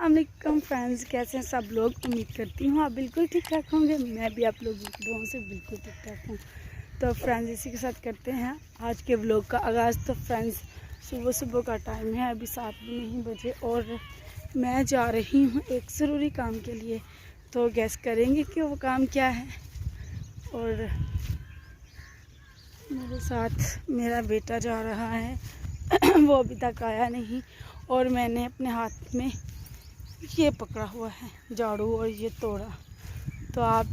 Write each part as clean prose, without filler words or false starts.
अस्सलाम वालेकुम फ्रेंड्स, कैसे हैं सब लोग। उम्मीद करती हूँ आप बिल्कुल ठीक ठाक होंगे। मैं भी आप लोगों की दुआओं से बिल्कुल ठीक ठाक हूँ। तो फ्रेंड्स इसी के साथ करते हैं आज के व्लॉग का आगाज़। तो फ्रेंड्स सुबह का टाइम है, अभी 7 भी नहीं बजे और मैं जा रही हूँ एक ज़रूरी काम के लिए। तो गैस करेंगे कि वो काम क्या है। और मेरे साथ मेरा बेटा जा रहा है वो अभी तक आया नहीं। और मैंने अपने हाथ में ये पकड़ा हुआ है झाड़ू और ये तोड़ा। तो आप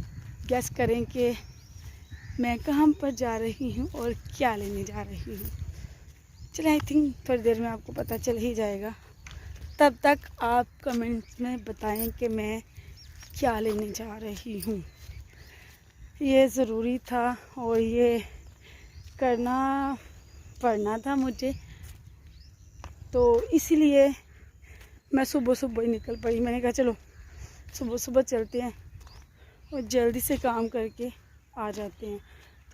गैस करें कि मैं कहाँ पर जा रही हूँ और क्या लेने जा रही हूँ। चलिए आई थिंक थोड़ी देर में आपको पता चल ही जाएगा। तब तक आप कमेंट्स में बताएं कि मैं क्या लेने जा रही हूँ। ये ज़रूरी था और ये करना पड़ना था मुझे, तो इसीलिए मैं सुबह ही निकल पड़ी। मैंने कहा चलो सुबह चलते हैं और जल्दी से काम करके आ जाते हैं।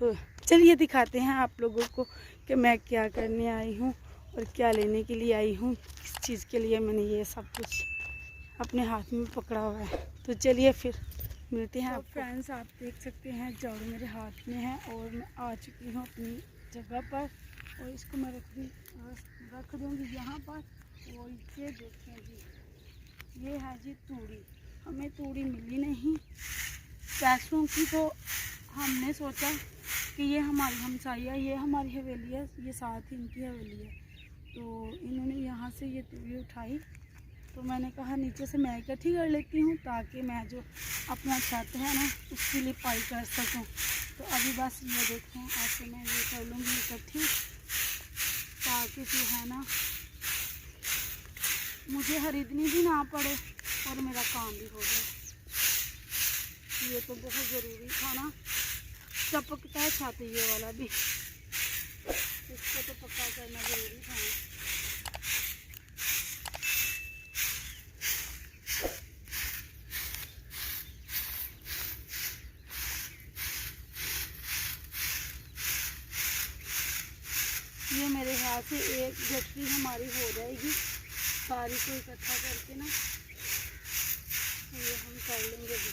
तो चलिए दिखाते हैं आप लोगों को कि मैं क्या करने आई हूँ और क्या लेने के लिए आई हूँ, किस चीज़ के लिए मैंने ये सब कुछ अपने हाथ में पकड़ा हुआ है। तो चलिए फिर मिलते हैं। तो फ्रेंड्स आप देख सकते हैं झाड़ू मेरे हाथ में है और मैं आ चुकी हूँ अपनी जगह पर और इसको मैं रख दूँगी यहाँ पर। और ये देखें जी, ये है जी तूड़ी। हमें तूड़ी मिली नहीं पैसों की, तो हमने सोचा कि ये हमारी हमसाया, ये हमारी हवेली है, ये साथ ही इनकी हवेली है। तो इन्होंने यहाँ से ये तूड़ी उठाई, तो मैंने कहा नीचे से मैं इकट्ठी कर लेती हूँ ताकि मैं जो अपना छत है ना उसकी लिपाई कर सकूँ। तो अभी बस ये देखें ऐसे मैं ये कर लूँगी इकट्ठी ताकि जो है ना मुझे खरीदनी भी ना पड़े और मेरा काम भी हो जाए। ये तो बहुत ज़रूरी था ना। चपकता है छाती ये वाला भी, इसको तो पक्का करना ज़रूरी था। ये मेरे ख्याल से एक गठरी हमारी हो जाएगी सारी को इकट्ठा करके ना। ये हम कर लेंगे भी।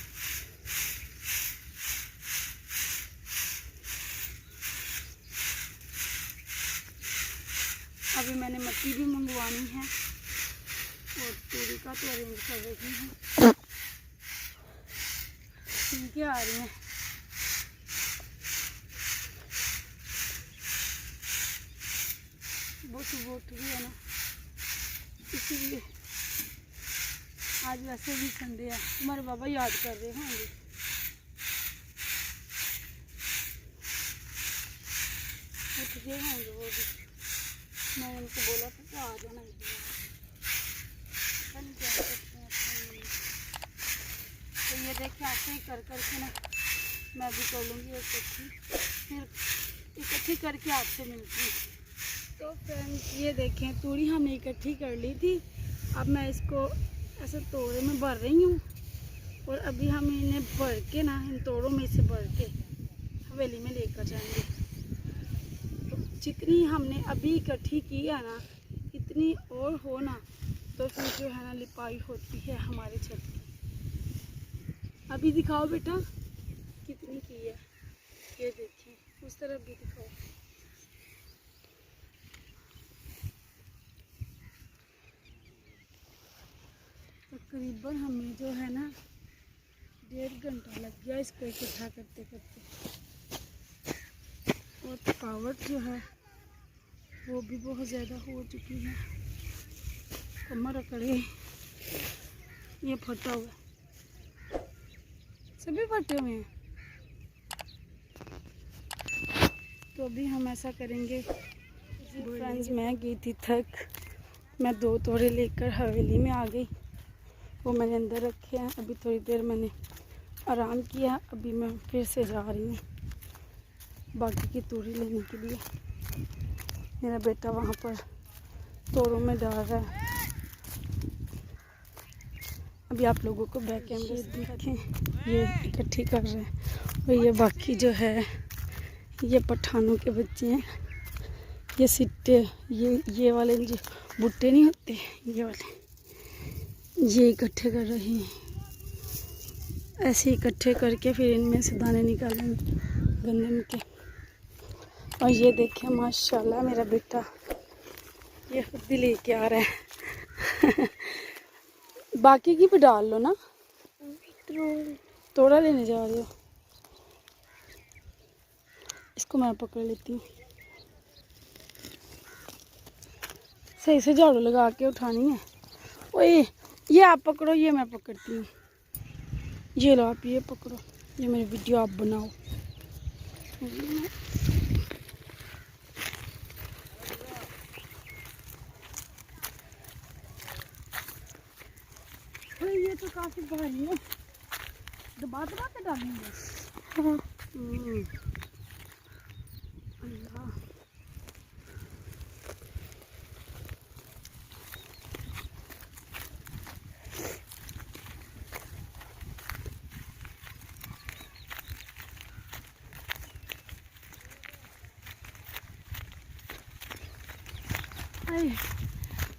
अभी मैंने मट्टी भी मंगवानी है और तूड़ी का तो अरेंज कर रही हूँ। इनके आ रही हैं वो सुबह उठ गई है ना, इसीलिए आज वैसे भी संडे है। तुम्हारे बाबा याद कर रहे होंगे। उठ गए होंगे वो भी। मैं उनको बोला था कि आ जाना पता नहीं क्या करते हैं। तो ये देखिए ऐसे ही कर करके ना मैं भी कर लूँगी इकट्ठी, फिर इकट्ठी करके आपसे मिलती हूँ। तो फ्रेंड्स ये देखें तूड़ी हमने इकट्ठी कर ली थी। अब मैं इसको ऐसे तोड़े में भर रही हूँ और अभी हम इन्हें भर के ना इन तोड़ों में से भर के हवेली में लेकर जाएंगे। तो जितनी हमने अभी इकट्ठी की है ना इतनी और हो ना तो फिर जो है ना लिपाई होती है हमारे छत की। अभी दिखाओ बेटा कितनी की है, ये देखिए उस तरफ भी दिखाओ। तकरीबन हमें जो है ना 1.5 घंटा लग गया इसको इकट्ठा करते करते। और थकावट जो है वो भी बहुत ज़्यादा हो चुकी है। कमर अकड़े, ये फटा हुआ है, सभी फटे हुए हैं। तो अभी हम ऐसा करेंगे फ्रेंड्स, मैं गई थी थक, मैं 2 तोड़े लेकर हवेली में आ गई। वो मैंने अंदर रखे हैं। अभी थोड़ी देर मैंने आराम किया, अभी मैं फिर से जा रही हूँ बाकी की तूड़ी लेने के लिए। मेरा बेटा वहाँ पर तोड़ों में डाल रहा है। अभी आप लोगों को बैक कैमरे से देखें, ये इकट्ठी कर रहे हैं। और ये बाकी जो है ये पठानों के बच्चे हैं। ये सिट्टे, ये वाले जो भुट्टे नहीं होते ये वाले, ये इकट्ठे कर रही हैं, ऐसे इकट्ठे करके फिर इनमें से दाने निकालेंगे गंदम के। और ये देखें माशाल्लाह मेरा बेटा ये खुद भी लेके आ रहा है। बाकी की भी डाल लो ना, तोड़ा लेने जा रहे हो। इसको मैं पकड़ लेती हूँ, सही से झाड़ू लगा के उठानी है। ओए ये आप पकड़ो, ये मैं पकड़ती हूँ। ये लो आप ये पकड़ो, ये मेरी वीडियो आप बनाओ। ये तो काफी भारी है, दबा दबा के डालेंगे। हाँ। अल्लाह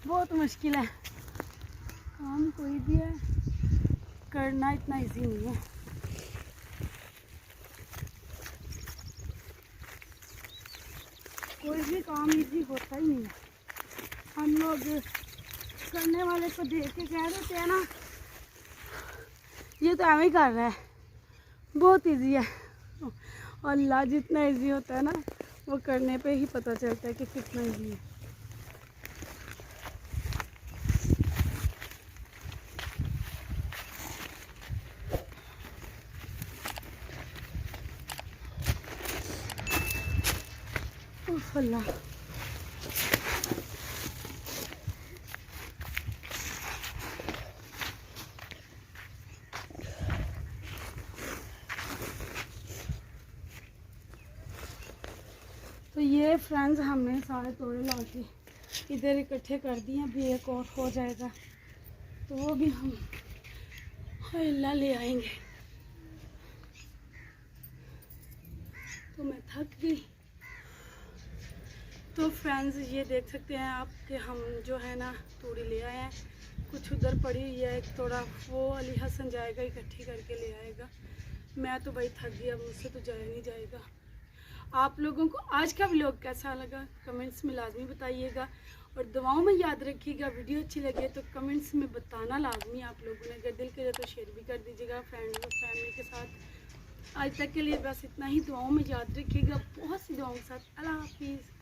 बहुत मुश्किल है काम, कोई भी है करना इतना इजी नहीं है। कोई भी काम इजी होता ही नहीं है। हम लोग करने वाले को देख के कह देते हैं ना ये तो ऐਵੇਂ ही कर रहा है, बहुत इजी है। अल्लाह जितना इजी होता है ना वो करने पे ही पता चलता है कि कितना इजी है। अल्लाह तो ये फ्रेंड्स हमने सारे तोड़े ला के इधर इकट्ठे कर दिए। अभी एक और हो जाएगा तो वो भी हम अल्लाह ले आएंगे। तो मैं थक गई। तो फ्रेंड्स ये देख सकते हैं आप कि हम जो है ना तोड़ी ले आए हैं। कुछ उधर पड़ी हुई है, एक थोड़ा वो अली हसन जाएगा इकट्ठी करके ले आएगा। मैं तो भाई थक गई, अब मुझसे तो जाया नहीं जाएगा। आप लोगों को आज का व्लॉग कैसा लगा कमेंट्स में लाजमी बताइएगा और दुआओं में याद रखिएगा। वीडियो अच्छी लगे तो कमेंट्स में बताना लाजमी आप लोगों ने। अगर दिल करे तो शेयर भी कर दीजिएगा फ्रेंड्स और फैमिली के साथ। आज तक के लिए बस इतना ही। दुआओं में याद रखिएगा, बहुत सी दुआओं के साथ। अल्लाह हाफिज़।